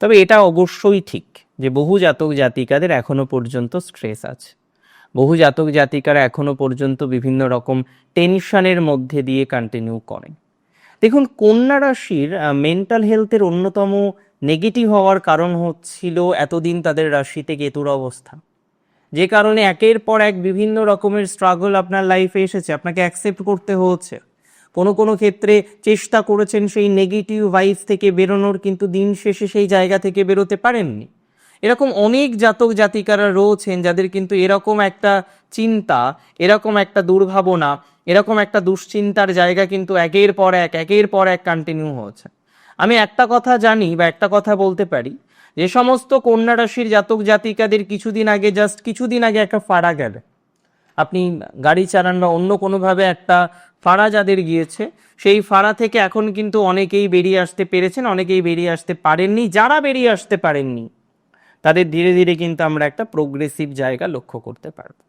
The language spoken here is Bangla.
তবে এটা অবশ্যই ঠিক যে বহু জাতক জাতিকাদের এখনো পর্যন্ত স্ট্রেস আছে, বহু জাতক জাতিকারা এখনো পর্যন্ত বিভিন্ন রকম টেনশনের মধ্যে দিয়ে কন্টিনিউ করেন। দেখুন, কন্যা রাশির মেন্টাল হেলথের অন্যতম নেগেটিভ হওয়ার কারণ হচ্ছিল এতদিন তাদের রাশিতে কেতুর অবস্থা, যে কারণে একের পর এক বিভিন্ন রকমের স্ট্রাগল আপনার লাইফে এসেছে, আপনাকে অ্যাকসেপ্ট করতে হচ্ছে। কোনো কোনো ক্ষেত্রে চেষ্টা করেছেন সেই নেগেটিভ ভাইবস থেকে বেরোনোর, কিন্তু দিন শেষে সেই জায়গা থেকে বেরোতে পারেননি। এরকম অনেক জাতক জাতিকারা রয়েছেন যাদের কিন্তু এরকম একটা চিন্তা, এরকম একটা দুর্ভাবনা, এরকম একটা দুশ্চিন্তার জায়গা কিন্তু একের পর এক কন্টিনিউ হচ্ছে। আমি একটা কথা জানি বা একটা কথা বলতে পারি, যে সমস্ত কন্যা রাশির জাতক জাতিকাদের কিছুদিন আগে একটা ফাড়া গেল, আপনি গাড়ি চালান বা অন্য কোনোভাবে একটা ফাড়া যাদের গিয়েছে, সেই ফাড়া থেকে এখন কিন্তু অনেকেই বেরিয়ে আসতে পেরেছেন, অনেকেই বেরিয়ে আসতে পারেননি। যারা বেরিয়ে আসতে পারেননি তাদের ধীরে ধীরে কিন্তু আমরা একটা প্রোগ্রেসিভ জায়গা লক্ষ্য করতে পারবো।